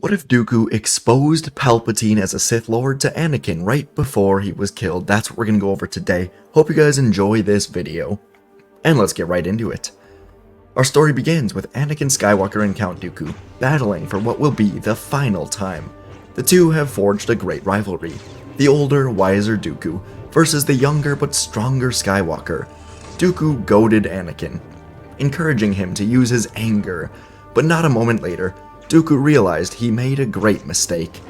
What if Dooku exposed Palpatine as a Sith Lord to Anakin right before he was killed? That's what we're going to go over today. Hope you guys enjoy this video. And let's get right into it. Our story begins with Anakin Skywalker and Count Dooku battling for what will be the final time. The two have forged a great rivalry. The older, wiser Dooku versus the younger but stronger Skywalker. Dooku goaded Anakin, encouraging him to use his anger, but not a moment later, Dooku realized he made a great mistake.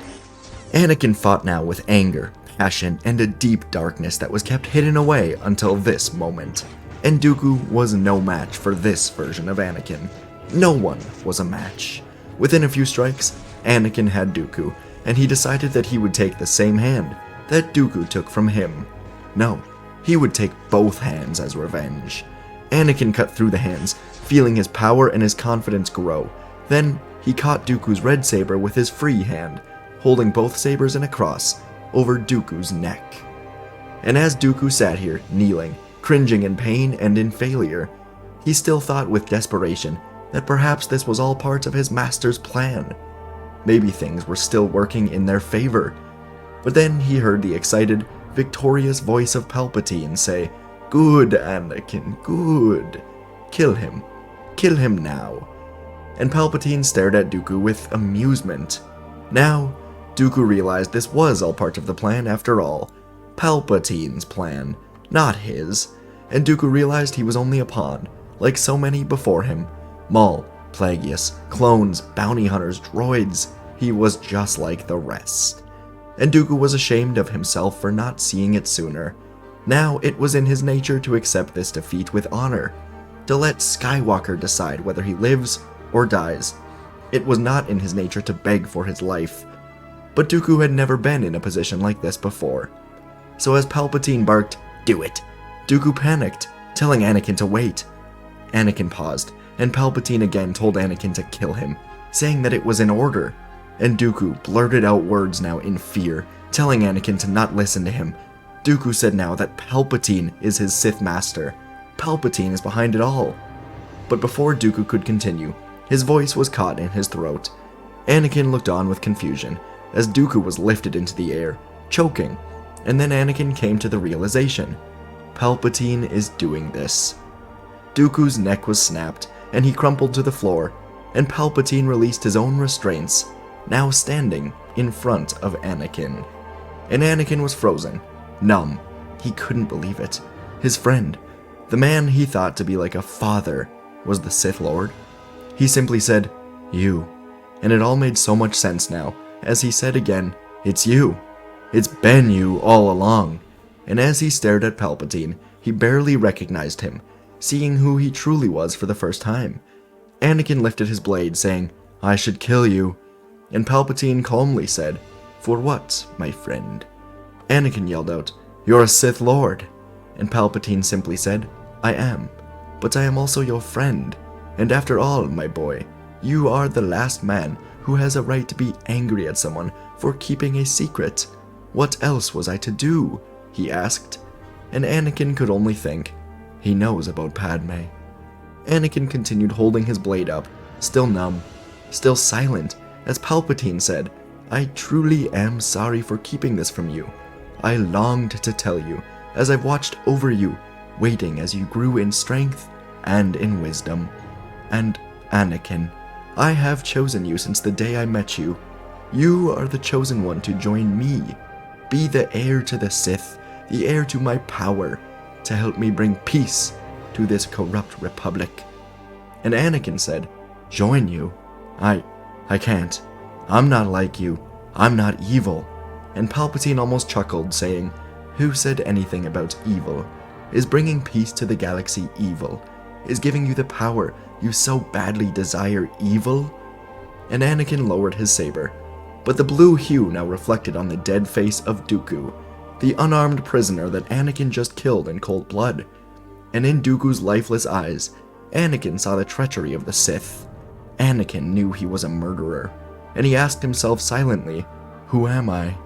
Anakin fought now with anger, passion, and a deep darkness that was kept hidden away until this moment. And Dooku was no match for this version of Anakin. No one was a match. Within a few strikes, Anakin had Dooku, and he decided that he would take the same hand that Dooku took from him. No, he would take both hands as revenge. Anakin cut through the hands, feeling his power and his confidence grow. Then, he caught Dooku's red saber with his free hand, holding both sabers in a cross over Dooku's neck. And as Dooku sat here, kneeling, cringing in pain and in failure, he still thought with desperation that perhaps this was all part of his master's plan. Maybe things were still working in their favor. But then he heard the excited, victorious voice of Palpatine say, "Good, Anakin, good. Kill him now." And Palpatine stared at Dooku with amusement. Now, Dooku realized this was all part of the plan after all. Palpatine's plan, not his. And Dooku realized he was only a pawn, like so many before him. Maul, Plagueis, clones, bounty hunters, droids. He was just like the rest. And Dooku was ashamed of himself for not seeing it sooner. Now it was in his nature to accept this defeat with honor, to let Skywalker decide whether he lives or dies. It was not in his nature to beg for his life. But Dooku had never been in a position like this before. So as Palpatine barked, "Do it!" Dooku panicked, telling Anakin to wait. Anakin paused, and Palpatine again told Anakin to kill him, saying that it was in order. And Dooku blurted out words now in fear, telling Anakin to not listen to him. Dooku said now that Palpatine is his Sith master. Palpatine is behind it all. But before Dooku could continue, his voice was caught in his throat. Anakin looked on with confusion as Dooku was lifted into the air, choking, and then Anakin came to the realization. Palpatine is doing this. Dooku's neck was snapped, and he crumpled to the floor, and Palpatine released his own restraints, now standing in front of Anakin. And Anakin was frozen, numb. He couldn't believe it. His friend, the man he thought to be like a father, was the Sith Lord. He simply said, "You." And it all made so much sense now, as he said again, "It's you. It's been you all along." And as he stared at Palpatine, he barely recognized him, seeing who he truly was for the first time. Anakin lifted his blade, saying, "I should kill you." And Palpatine calmly said, "For what, my friend?" Anakin yelled out, "You're a Sith Lord." And Palpatine simply said, "I am, but I am also your friend. And after all, my boy, you are the last man who has a right to be angry at someone for keeping a secret. What else was I to do?" he asked. And Anakin could only think, he knows about Padme. Anakin continued holding his blade up, still numb, still silent, as Palpatine said, "I truly am sorry for keeping this from you. I longed to tell you, as I've watched over you, waiting as you grew in strength and in wisdom. And Anakin, I have chosen you since the day I met you. You are the chosen one to join me. Be the heir to the Sith, the heir to my power, to help me bring peace to this corrupt republic." And Anakin said, "Join you? I can't. I'm not like you. I'm not evil." And Palpatine almost chuckled, saying, "Who said anything about evil? Is bringing peace to the galaxy evil? Is giving you the power you so badly desire evil?" And Anakin lowered his saber, but the blue hue now reflected on the dead face of Dooku, the unarmed prisoner that Anakin just killed in cold blood. And in Dooku's lifeless eyes, Anakin saw the treachery of the Sith. Anakin knew he was a murderer, and he asked himself silently, "Who am I?"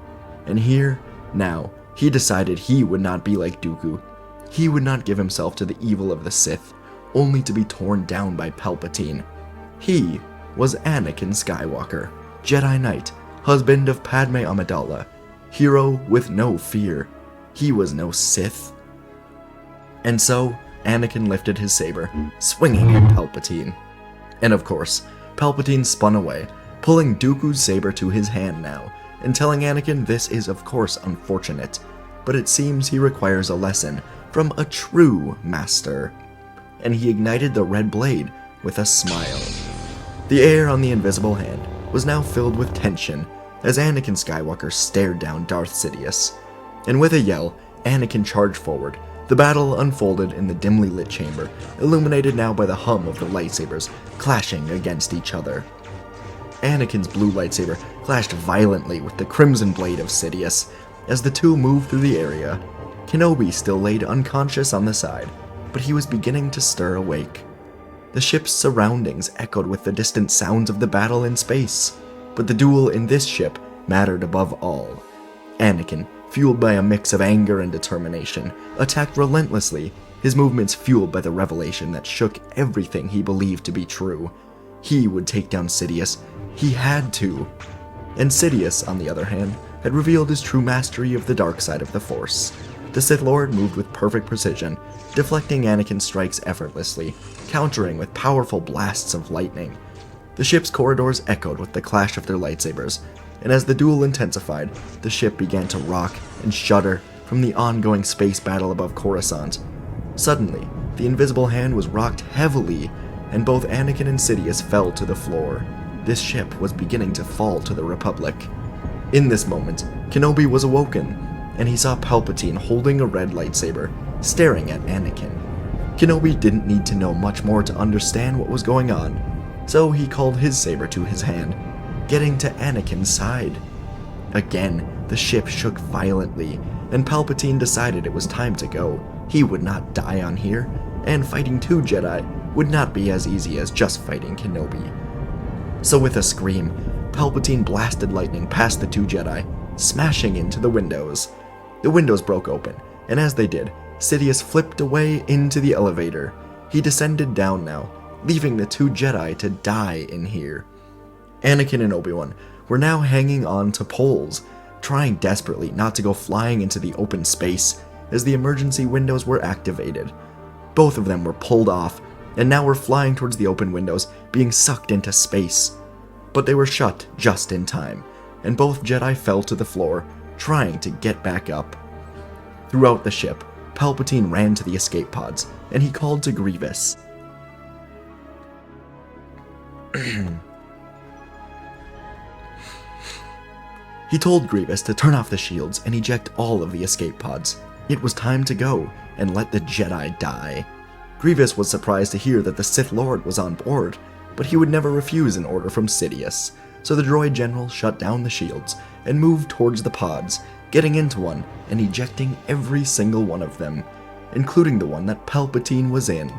And here, now, he decided he would not be like Dooku. He would not give himself to the evil of the Sith, only to be torn down by Palpatine. He was Anakin Skywalker, Jedi Knight, husband of Padme Amidala, hero with no fear. He was no Sith. And so, Anakin lifted his saber, swinging at Palpatine. And of course, Palpatine spun away, pulling Dooku's saber to his hand now, and telling Anakin this is of course unfortunate, but it seems he requires a lesson from a true master. And he ignited the red blade with a smile. The air on the invisible hand was now filled with tension as Anakin Skywalker stared down Darth Sidious. And with a yell, Anakin charged forward. The battle unfolded in the dimly lit chamber, illuminated now by the hum of the lightsabers clashing against each other. Anakin's blue lightsaber clashed violently with the crimson blade of Sidious. As the two moved through the area, Kenobi still laid unconscious on the side, but he was beginning to stir awake. The ship's surroundings echoed with the distant sounds of the battle in space, but the duel in this ship mattered above all. Anakin, fueled by a mix of anger and determination, attacked relentlessly, his movements fueled by the revelation that shook everything he believed to be true. He would take down Sidious. He had to. And Sidious, on the other hand, had revealed his true mastery of the dark side of the Force. The Sith Lord moved with perfect precision, deflecting Anakin's strikes effortlessly, countering with powerful blasts of lightning. The ship's corridors echoed with the clash of their lightsabers, and as the duel intensified, the ship began to rock and shudder from the ongoing space battle above Coruscant. Suddenly, the invisible hand was rocked heavily, and both Anakin and Sidious fell to the floor. This ship was beginning to fall to the Republic. In this moment, Kenobi was awoken, and he saw Palpatine holding a red lightsaber, staring at Anakin. Kenobi didn't need to know much more to understand what was going on, so he called his saber to his hand, getting to Anakin's side. Again, the ship shook violently, and Palpatine decided it was time to go. He would not die on here, and fighting two Jedi would not be as easy as just fighting Kenobi. So with a scream, Palpatine blasted lightning past the two Jedi, smashing into the windows. The windows broke open, and as they did, Sidious flipped away into the elevator. He descended down now, leaving the two Jedi to die in here. Anakin and Obi-Wan were now hanging on to poles, trying desperately not to go flying into the open space as the emergency windows were activated. Both of them were pulled off, and now were flying towards the open windows, being sucked into space. But they were shut just in time, and both Jedi fell to the floor, trying to get back up. Throughout the ship, Palpatine ran to the escape pods, and he called to Grievous. He told Grievous to turn off the shields and eject all of the escape pods. It was time to go and let the Jedi die. Grievous was surprised to hear that the Sith Lord was on board, but he would never refuse an order from Sidious, so the droid general shut down the shields and moved towards the pods, getting into one and ejecting every single one of them, including the one that Palpatine was in.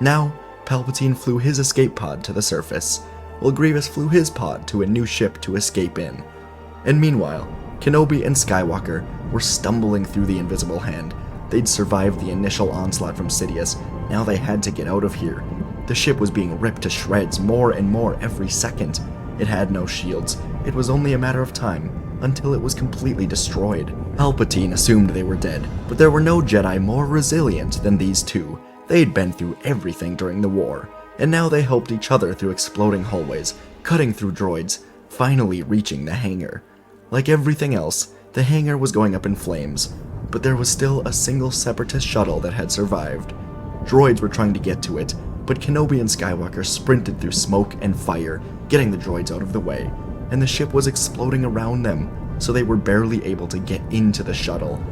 Now, Palpatine flew his escape pod to the surface, while Grievous flew his pod to a new ship to escape in. And meanwhile, Kenobi and Skywalker were stumbling through the invisible hand. They'd survived the initial onslaught from Sidious, now they had to get out of here. The ship was being ripped to shreds more and more every second. It had no shields. It was only a matter of time until it was completely destroyed. Palpatine assumed they were dead, but there were no Jedi more resilient than these two. They'd been through everything during the war, and now they helped each other through exploding hallways, cutting through droids, finally reaching the hangar. Like everything else, the hangar was going up in flames, but there was still a single Separatist shuttle that had survived. Droids were trying to get to it, but Kenobi and Skywalker sprinted through smoke and fire, getting the droids out of the way, and the ship was exploding around them, so they were barely able to get into the shuttle.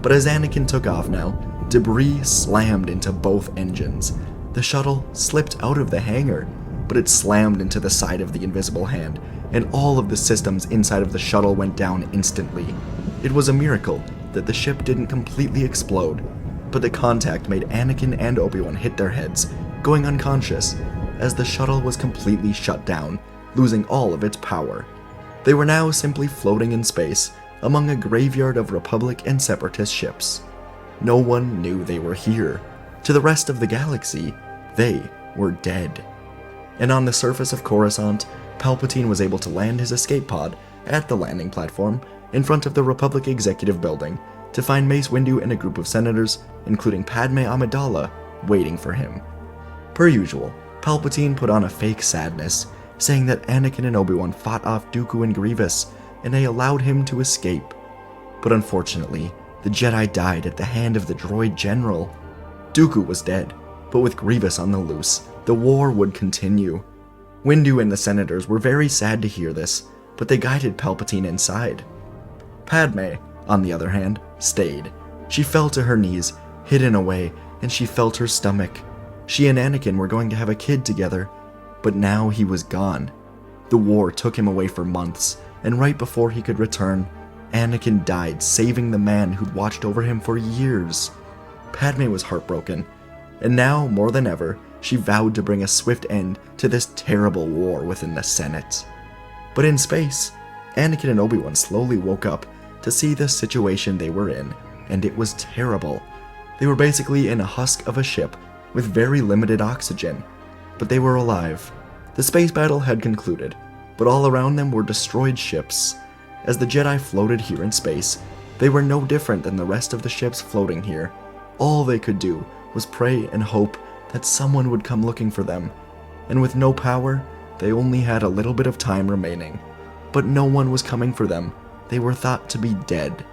But as Anakin took off now, debris slammed into both engines. The shuttle slipped out of the hangar, but it slammed into the side of the invisible hand, and all of the systems inside of the shuttle went down instantly. It was a miracle that the ship didn't completely explode, but the contact made Anakin and Obi-Wan hit their heads, going unconscious, as the shuttle was completely shut down, losing all of its power. They were now simply floating in space, among a graveyard of Republic and Separatist ships. No one knew they were here. To the rest of the galaxy, they were dead. And on the surface of Coruscant, Palpatine was able to land his escape pod at the landing platform in front of the Republic Executive Building to find Mace Windu and a group of senators, including Padme Amidala, waiting for him. Per usual, Palpatine put on a fake sadness, saying that Anakin and Obi-Wan fought off Dooku and Grievous, and they allowed him to escape. But unfortunately, the Jedi died at the hand of the droid general. Dooku was dead, but with Grievous on the loose, the war would continue. Windu and the senators were very sad to hear this, but they guided Palpatine inside. Padme, on the other hand, stayed. She fell to her knees, hidden away, and she felt her stomach. She and Anakin were going to have a kid together, but now he was gone. The war took him away for months, and right before he could return, Anakin died, saving the man who'd watched over him for years. Padme was heartbroken, and now, more than ever, she vowed to bring a swift end to this terrible war within the Senate. But in space, Anakin and Obi-Wan slowly woke up to see the situation they were in, and it was terrible. They were basically in a husk of a ship with very limited oxygen, but they were alive. The space battle had concluded, but all around them were destroyed ships. As the Jedi floated here in space, they were no different than the rest of the ships floating here. All they could do was pray and hope that someone would come looking for them, and with no power, they only had a little bit of time remaining. But no one was coming for them. They were thought to be dead.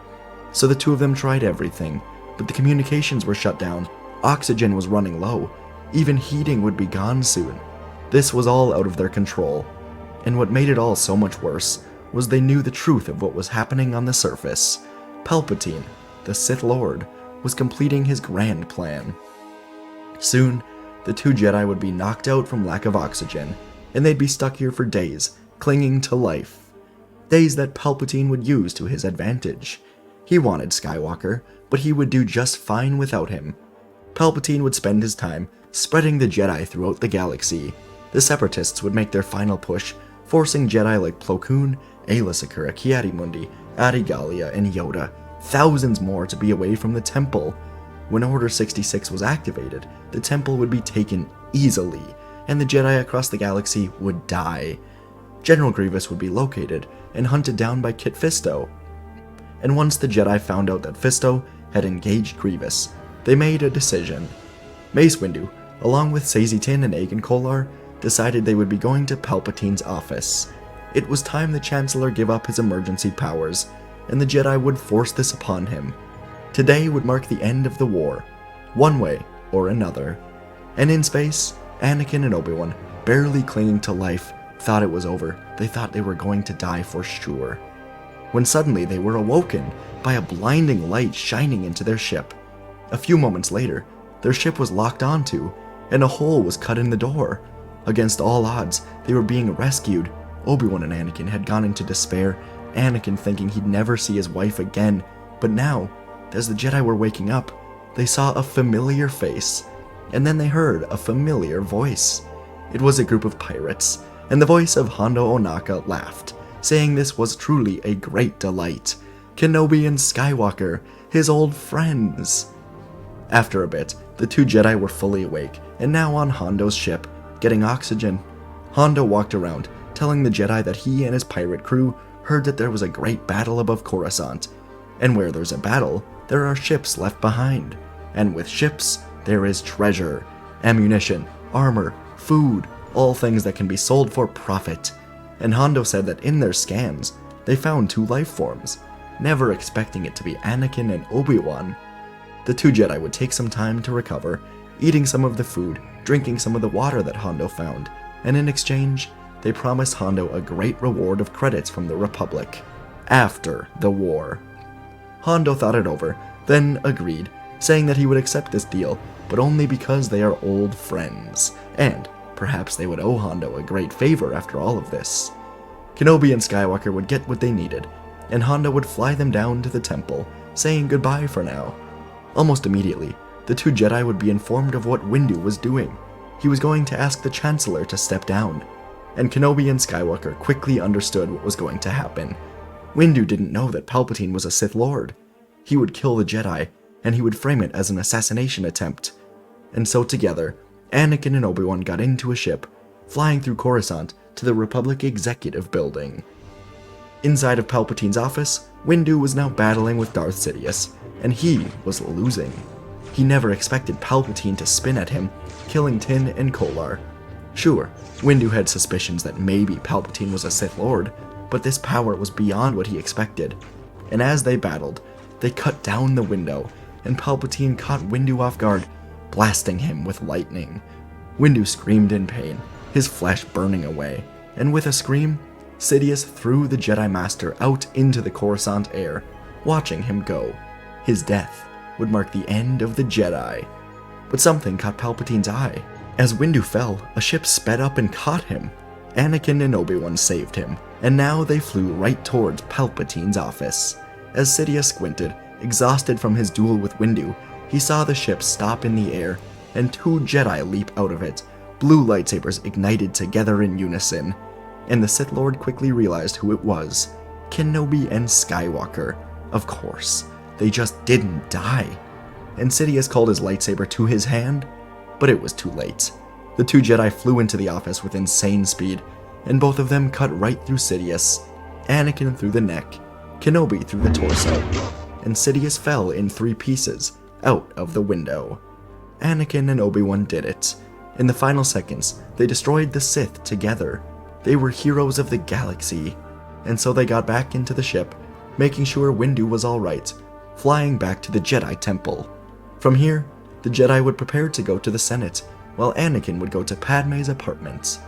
So the two of them tried everything, but the communications were shut down, oxygen was running low, even heating would be gone soon. This was all out of their control, and what made it all so much worse was they knew the truth of what was happening on the surface. Palpatine, the Sith Lord, was completing his grand plan. Soon, the two Jedi would be knocked out from lack of oxygen, and they'd be stuck here for days, clinging to life. Days that Palpatine would use to his advantage. He wanted Skywalker, but he would do just fine without him. Palpatine would spend his time spreading the Jedi throughout the galaxy. The Separatists would make their final push, forcing Jedi like Plo Koon, Aayla Secura, Ki-Adi-Mundi, Adi Gallia, and Yoda, thousands more, to be away from the temple. When Order 66 was activated, the temple would be taken easily, and the Jedi across the galaxy would die. General Grievous would be located and hunted down by Kit Fisto. And once the Jedi found out that Fisto had engaged Grievous, they made a decision. Mace Windu, along with Saesee Tiin and Agen Kolar, decided they would be going to Palpatine's office. It was time the Chancellor give up his emergency powers, and the Jedi would force this upon him. Today would mark the end of the war, one way or another. And in space, Anakin and Obi-Wan, barely clinging to life, thought it was over. They thought they were going to die for sure. When suddenly they were awoken by a blinding light shining into their ship. A few moments later, their ship was locked onto, and a hole was cut in the door. Against all odds, they were being rescued. Obi-Wan and Anakin had gone into despair, Anakin thinking he'd never see his wife again. But now, as the Jedi were waking up, they saw a familiar face, and then they heard a familiar voice. It was a group of pirates, and the voice of Hondo Ohnaka laughed, saying this was truly a great delight. Kenobi and Skywalker, his old friends. After a bit, the two Jedi were fully awake, and now on Hondo's ship, getting oxygen. Hondo walked around, telling the Jedi that he and his pirate crew heard that there was a great battle above Coruscant, and where there's a battle, there are ships left behind, and with ships, there is treasure, ammunition, armor, food, all things that can be sold for profit. And Hondo said that in their scans, they found two life forms, never expecting it to be Anakin and Obi-Wan. The two Jedi would take some time to recover, eating some of the food, drinking some of the water that Hondo found, and in exchange, they promised Hondo a great reward of credits from the Republic after the war. Hondo thought it over, then agreed, saying that he would accept this deal, but only because they are old friends, and perhaps they would owe Hondo a great favor after all of this. Kenobi and Skywalker would get what they needed, and Hondo would fly them down to the temple, saying goodbye for now. Almost immediately, the two Jedi would be informed of what Windu was doing. He was going to ask the Chancellor to step down, and Kenobi and Skywalker quickly understood what was going to happen. Windu didn't know that Palpatine was a Sith Lord. He would kill the Jedi, and he would frame it as an assassination attempt. And so together, Anakin and Obi-Wan got into a ship, flying through Coruscant to the Republic Executive Building. Inside of Palpatine's office, Windu was now battling with Darth Sidious, and he was losing. He never expected Palpatine to spin at him, killing Tin and Kolar. Sure, Windu had suspicions that maybe Palpatine was a Sith Lord, but this power was beyond what he expected. And as they battled, they cut down the window, and Palpatine caught Windu off guard, blasting him with lightning. Windu screamed in pain, his flesh burning away, and with a scream, Sidious threw the Jedi Master out into the Coruscant air, watching him go. His death would mark the end of the Jedi. But something caught Palpatine's eye. As Windu fell, a ship sped up and caught him. Anakin and Obi-Wan saved him, and now they flew right towards Palpatine's office. As Sidious squinted, exhausted from his duel with Windu, he saw the ship stop in the air, and 2 Jedi leap out of it, blue lightsabers ignited together in unison. And the Sith Lord quickly realized who it was. Kenobi and Skywalker. Of course, they just didn't die. And Sidious called his lightsaber to his hand, but it was too late. The 2 Jedi flew into the office with insane speed, and both of them cut right through Sidious. Anakin through the neck, Kenobi through the torso, and Sidious fell in 3 pieces, out of the window. Anakin and Obi-Wan did it. In the final seconds, they destroyed the Sith together. They were heroes of the galaxy, and so they got back into the ship, making sure Windu was alright, flying back to the Jedi Temple. From here, the Jedi would prepare to go to the Senate, while Anakin would go to Padme's apartment.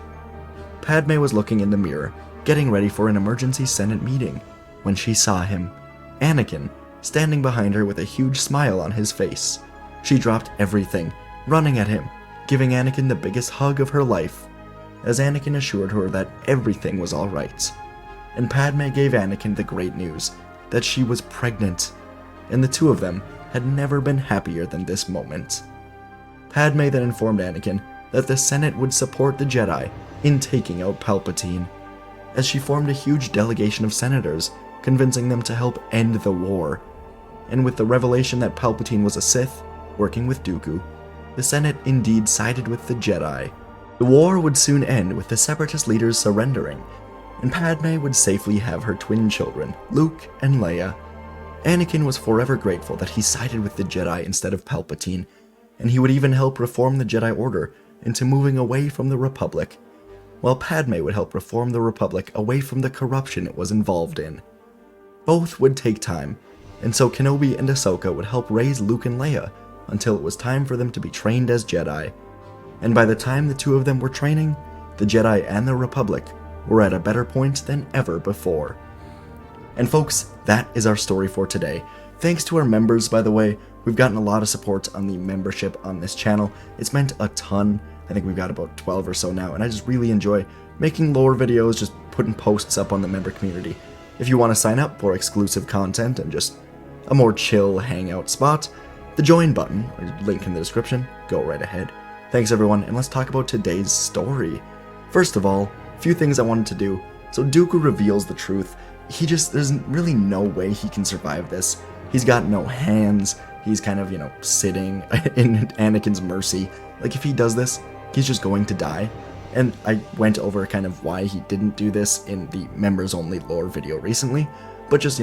Padme was looking in the mirror, getting ready for an emergency Senate meeting, when she saw him, Anakin, standing behind her with a huge smile on his face. She dropped everything, running at him, giving Anakin the biggest hug of her life, as Anakin assured her that everything was alright. And Padme gave Anakin the great news, that she was pregnant, and the 2 of them had never been happier than this moment. Padme then informed Anakin that the Senate would support the Jedi in taking out Palpatine, as she formed a huge delegation of senators, convincing them to help end the war. And with the revelation that Palpatine was a Sith, working with Dooku, the Senate indeed sided with the Jedi. The war would soon end with the Separatist leaders surrendering, and Padme would safely have her twin children, Luke and Leia. Anakin was forever grateful that he sided with the Jedi instead of Palpatine, and he would even help reform the Jedi Order into moving away from the Republic, while Padme would help reform the Republic away from the corruption it was involved in. Both would take time, and so Kenobi and Ahsoka would help raise Luke and Leia until it was time for them to be trained as Jedi. And by the time the 2 of them were training, the Jedi and the Republic were at a better point than ever before. And folks, that is our story for today. Thanks to our members, by the way. We've gotten a lot of support on the membership on this channel. It's meant a ton. I think we've got about 12 or so now, and I just really enjoy making lore videos, just putting posts up on the member community. If you want to sign up for exclusive content and just a more chill hangout spot, the join button, or link in the description, go right ahead. Thanks everyone, and let's talk about today's story. First of all, a few things I wanted to do. So Dooku reveals the truth. There's really no way he can survive this. He's got no hands. He's kind of, sitting in Anakin's mercy. Like, if he does this, he's just going to die. And I went over kind of why he didn't do this in the members only lore video recently, but just,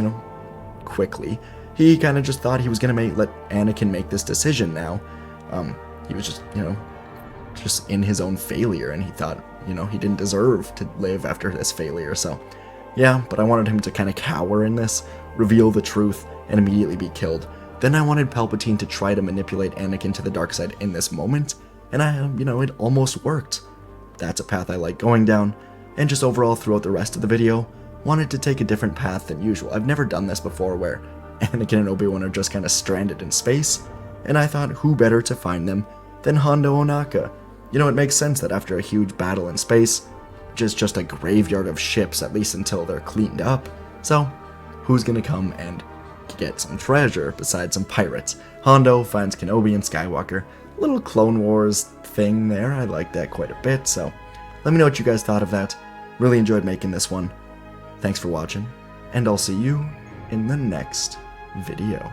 quickly. He kind of just thought he was going to let Anakin make this decision now. He was just in his own failure, and he thought, he didn't deserve to live after this failure, so yeah, but I wanted him to kind of cower in this, reveal the truth, and immediately be killed. Then I wanted Palpatine to try to manipulate Anakin to the dark side in this moment, and it almost worked. That's a path I like going down, and just overall throughout the rest of the video, wanted to take a different path than usual. I've never done this before where Anakin and Obi-Wan are just kind of stranded in space, and I thought who better to find them than Hondo Ohnaka. It makes sense that after a huge battle in space, which is just a graveyard of ships at least until they're cleaned up, so who's gonna come and get some treasure besides some pirates? Hondo finds Kenobi and Skywalker. A little Clone Wars thing there, I like that quite a bit, so let me know what you guys thought of that. Really enjoyed making this one. Thanks for watching, and I'll see you in the next video.